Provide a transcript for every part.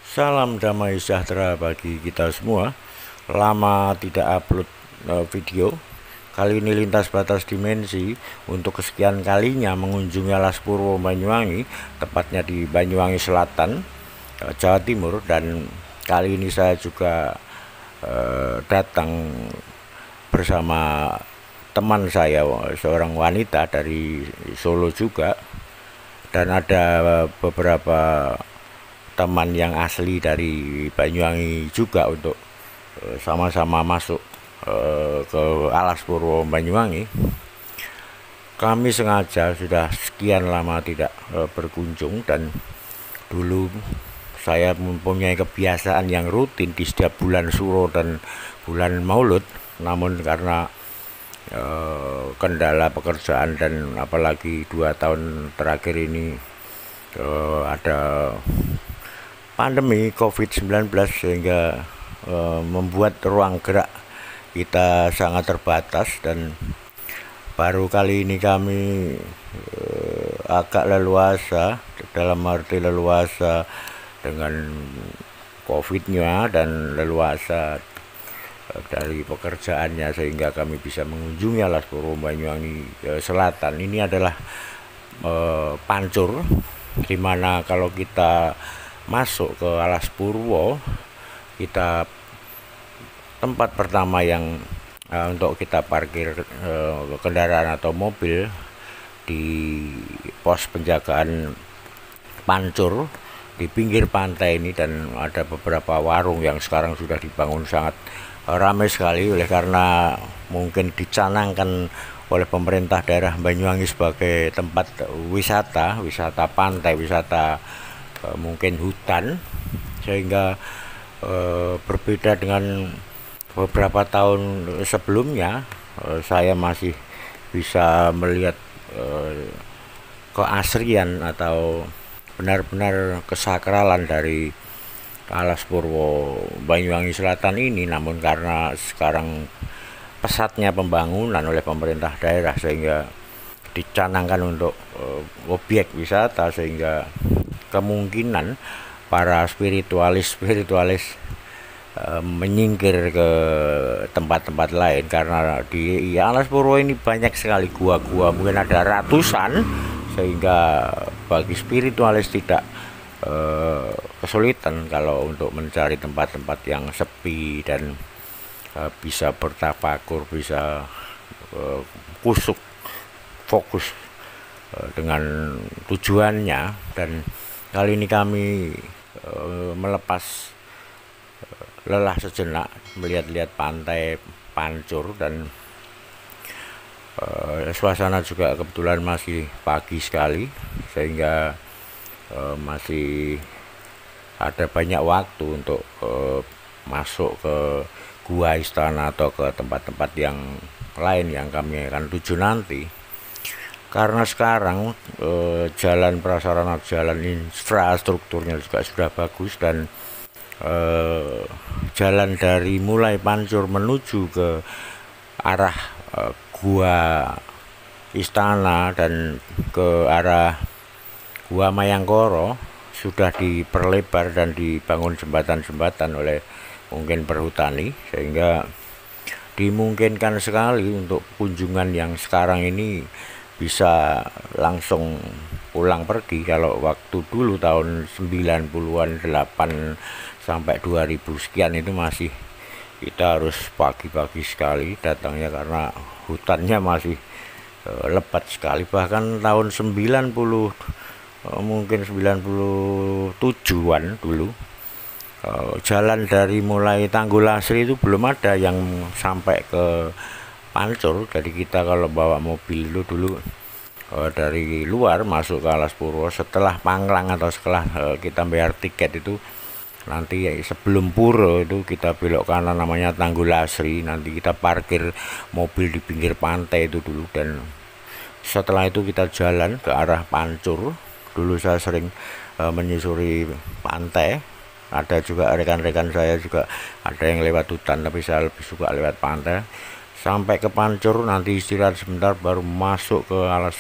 Salam damai sejahtera bagi kita semua. Lama tidak upload video. Kali ini lintas batas dimensi untuk kesekian kalinya mengunjungi Alas Purwo Banyuwangi, tepatnya di Banyuwangi Selatan, Jawa Timur. Dan kali ini saya juga datang bersama teman saya, seorang wanita dari Solo juga, dan ada beberapa teman yang asli dari Banyuwangi juga untuk sama-sama masuk ke Alas Purwo Banyuwangi. Kami sengaja sudah sekian lama tidak berkunjung, dan dulu saya mempunyai kebiasaan yang rutin di setiap bulan Suro dan bulan Maulud, namun karena kendala pekerjaan dan apalagi 2 tahun terakhir ini ada pandemi COVID-19 sehingga membuat ruang gerak kita sangat terbatas, dan baru kali ini kami agak leluasa, dalam arti leluasa dengan COVID-nya dan leluasa dari pekerjaannya, sehingga kami bisa mengunjungi Alas Purwo Banyuwangi Selatan. Ini adalah pancur, dimana kalau kita masuk ke Alas Purwo, kita tempat pertama yang untuk kita parkir kendaraan atau mobil di pos penjagaan pancur di pinggir pantai ini. Dan ada beberapa warung yang sekarang sudah dibangun sangat ramai sekali, oleh karena mungkin dicanangkan oleh pemerintah daerah Banyuwangi sebagai tempat wisata pantai, wisata mungkin hutan, sehingga berbeda dengan beberapa tahun sebelumnya. Saya masih bisa melihat keasrian atau benar-benar kesakralan dari Alas Purwo Banyuwangi Selatan ini. Namun karena sekarang pesatnya pembangunan oleh pemerintah daerah, sehingga dicanangkan untuk objek wisata, sehingga kemungkinan para spiritualis menyingkir ke tempat-tempat lain, karena di Alas Purwo ini banyak sekali gua-gua, mungkin ada ratusan, sehingga bagi spiritualis tidak kesulitan kalau untuk mencari tempat-tempat yang sepi dan bisa bertafakur, bisa kusuk, fokus dengan tujuannya. Dan kali ini kami melepas lelah sejenak melihat-lihat pantai pancur, dan suasana juga kebetulan masih pagi sekali, sehingga masih ada banyak waktu untuk masuk ke gua istana atau ke tempat-tempat yang lain yang kami akan tuju nanti. Karena sekarang jalan prasarana, jalan infrastrukturnya juga sudah bagus, dan jalan dari mulai pancur menuju ke arah gua istana dan ke arah gua Mayangkoro sudah diperlebar dan dibangun jembatan-jembatan oleh mungkin perhutani, sehingga dimungkinkan sekali untuk kunjungan yang sekarang ini bisa langsung pulang pergi. Kalau waktu dulu tahun 90-an 8 sampai 2000 sekian itu masih kita harus pagi-pagi sekali datangnya, karena hutannya masih lebat sekali. Bahkan tahun 90 mungkin 97-an dulu, jalan dari mulai Tanggul Asri itu belum ada yang sampai ke pancur. Jadi kita kalau bawa mobil itu dulu dari luar masuk ke Alas Purwo, setelah Panglang atau setelah kita bayar tiket itu, nanti sebelum Puro itu kita belok kanan, namanya Tanggul Asri. Nanti kita parkir mobil di pinggir pantai itu dulu, dan setelah itu kita jalan ke arah pancur. Dulu saya sering menyusuri pantai. Ada juga rekan-rekan saya juga ada yang lewat hutan, tapi saya lebih suka lewat pantai. Sampai ke pancur, nanti istirahat sebentar, baru masuk ke Alas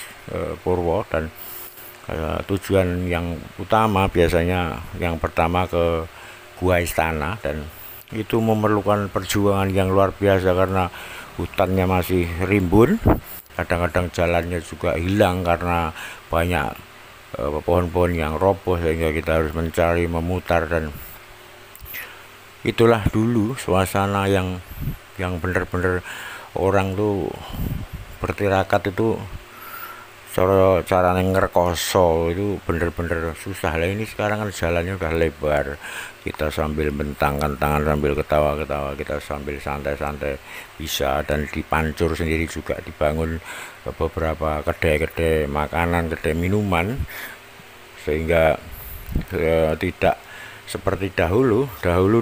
Purwo. Dan tujuan yang utama biasanya yang pertama ke gua istana, dan itu memerlukan perjuangan yang luar biasa karena hutannya masih rimbun, kadang-kadang jalannya juga hilang karena banyak pohon-pohon yang roboh sehingga kita harus mencari, memutar, dan itulah dulu suasana yang benar-benar orang tuh bertirakat itu cara ngerkoso itu bener-bener susah lah. Ini sekarang kan jalannya udah lebar, kita sambil bentangkan tangan sambil ketawa-ketawa, kita sambil santai-santai bisa, dan di Pancur sendiri juga dibangun beberapa kedai-kedai makanan, kedai minuman, sehingga tidak seperti dahulu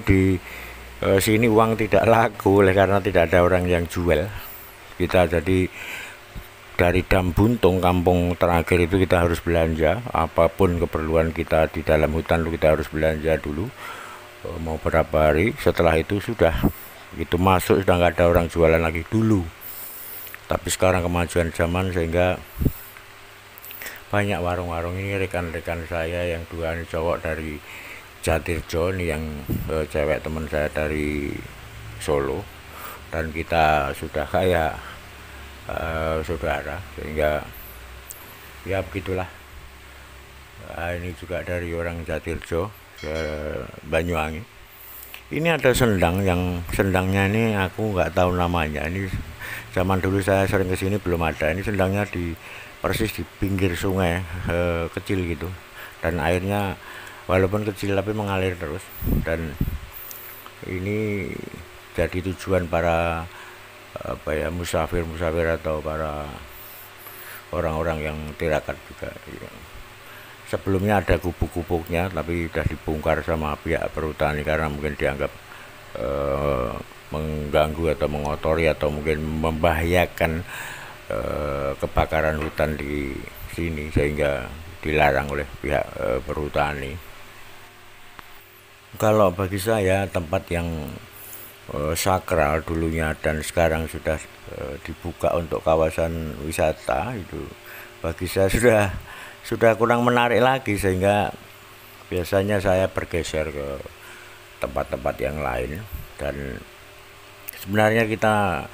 di sini uang tidak laku oleh karena tidak ada orang yang jual. Kita jadi dari Dam Buntung, kampung terakhir itu, kita harus belanja apapun keperluan kita di dalam hutan itu, kita harus belanja dulu mau berapa hari, setelah itu sudah itu masuk sudah nggak ada orang jualan lagi dulu. Tapi sekarang kemajuan zaman sehingga banyak warung-warung. Ini rekan-rekan saya yang dua ini cowok dari Jatirjo, ini yang cewek teman saya dari Solo, dan kita sudah kayak saudara, sehingga ya begitulah. Ini juga dari orang Jatirjo, Banyuwangi. Ini ada sendang, yang sendangnya ini aku nggak tahu namanya. Ini zaman dulu saya sering kesini belum ada. Ini sendangnya di persis di pinggir sungai kecil gitu, dan airnya walaupun kecil tapi mengalir terus, dan ini jadi tujuan para musafir atau para orang-orang yang tirakat juga. Sebelumnya ada gubuk-gubuknya tapi sudah dibongkar sama pihak perhutani karena mungkin dianggap mengganggu atau mengotori atau mungkin membahayakan kebakaran hutan di sini, sehingga dilarang oleh pihak perhutani. Kalau bagi saya tempat yang sakral dulunya dan sekarang sudah dibuka untuk kawasan wisata, itu bagi saya sudah kurang menarik lagi, sehingga biasanya saya bergeser ke tempat-tempat yang lain. Dan sebenarnya kita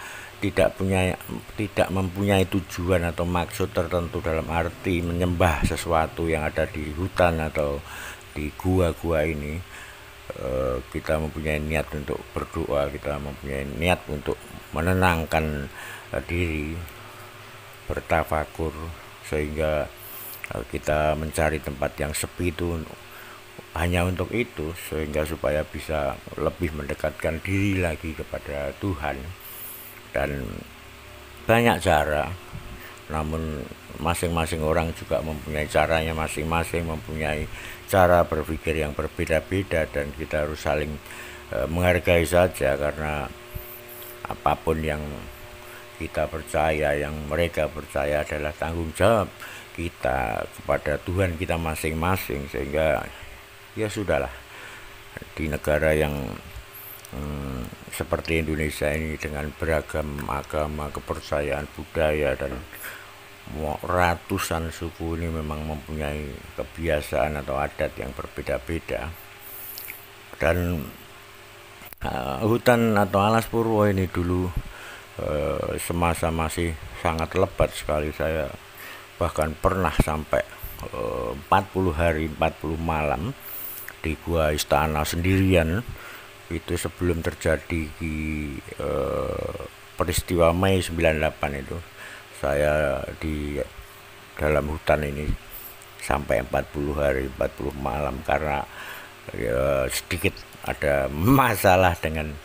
tidak mempunyai tujuan atau maksud tertentu dalam arti menyembah sesuatu yang ada di hutan atau di gua-gua ini. Kita mempunyai niat untuk berdoa, kita mempunyai niat untuk menenangkan diri, bertafakur, sehingga kita mencari tempat yang sepi itu hanya untuk itu, sehingga supaya bisa lebih mendekatkan diri lagi kepada Tuhan. Dan banyak cara, namun masing-masing orang juga mempunyai caranya masing-masing, mempunyai cara berpikir yang berbeda-beda, dan kita harus saling menghargai saja, karena apapun yang kita percaya, yang mereka percaya adalah tanggung jawab kita kepada Tuhan kita masing-masing. Sehingga ya sudahlah, di negara yang seperti Indonesia ini dengan beragam agama, kepercayaan, budaya, dan ratusan suku ini memang mempunyai kebiasaan atau adat yang berbeda-beda. Dan hutan atau alas purwo ini dulu semasa masih sangat lebat sekali. Saya bahkan pernah sampai 40 hari 40 malam di gua istana sendirian, itu sebelum terjadi peristiwa Mei 98 itu. Saya di dalam hutan ini sampai 40 hari 40 malam karena sedikit ada masalah dengan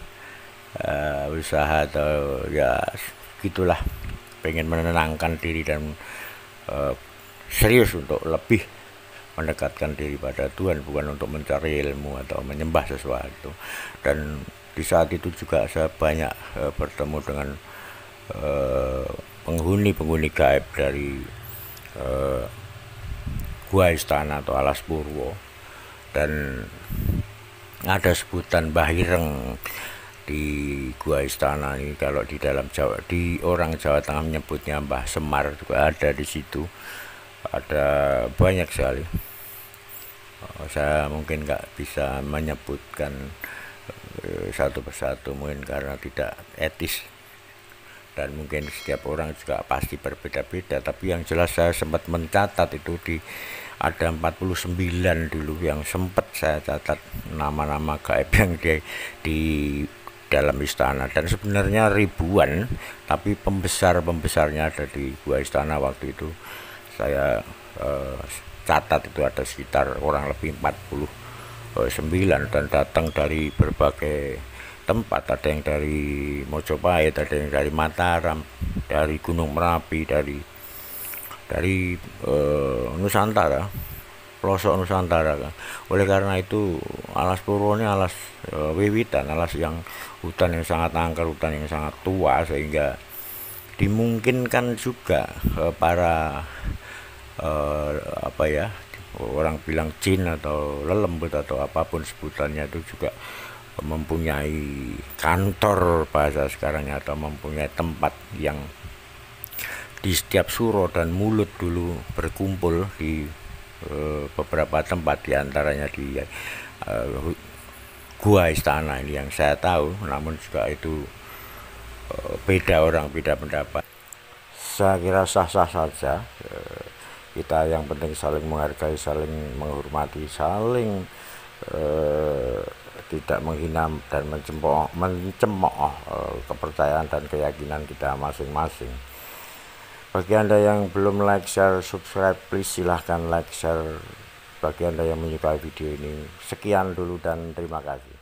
usaha atau ya gitulah, pengen menenangkan diri dan serius untuk lebih mendekatkan diri pada Tuhan, bukan untuk mencari ilmu atau menyembah sesuatu. Dan di saat itu juga saya banyak bertemu dengan penghuni gaib dari gua istana atau alas purwo, dan ada sebutan Mbah Ireng di gua istana ini. Kalau di dalam Jawa, di orang Jawa Tengah menyebutnya Mbah Semar, juga ada di situ, ada banyak sekali. Saya mungkin nggak bisa menyebutkan satu persatu, mungkin karena tidak etis, dan mungkin setiap orang juga pasti berbeda-beda. Tapi yang jelas saya sempat mencatat itu ada 49 dulu yang sempat saya catat nama-nama gaib yang di dalam istana, dan sebenarnya ribuan, tapi pembesarnya ada di gua istana waktu itu. Saya catat itu ada sekitar kurang lebih 49, dan datang dari berbagai tempat. Ada yang dari Mojopahit, ada yang dari Mataram, dari Gunung Merapi, dari Nusantara, pelosok Nusantara. Oleh karena itu Alas Purwo ini alas wiwitan, alas yang hutan yang sangat angker, hutan yang sangat tua, sehingga dimungkinkan juga para apa ya, orang bilang jin atau lelembut atau apapun sebutannya itu juga mempunyai kantor bahasa sekarangnya, atau mempunyai tempat yang di setiap suro dan mulut dulu berkumpul di beberapa tempat, diantaranya di gua istana ini yang saya tahu. Namun juga itu beda orang, beda pendapat. Saya kira sah-sah saja. Kita yang penting saling menghargai, saling menghormati, saling tidak menghina dan mencemooh kepercayaan dan keyakinan kita masing-masing. Bagi Anda yang belum like, share, subscribe, please silahkan like, share. Bagi Anda yang menyukai video ini, sekian dulu dan terima kasih.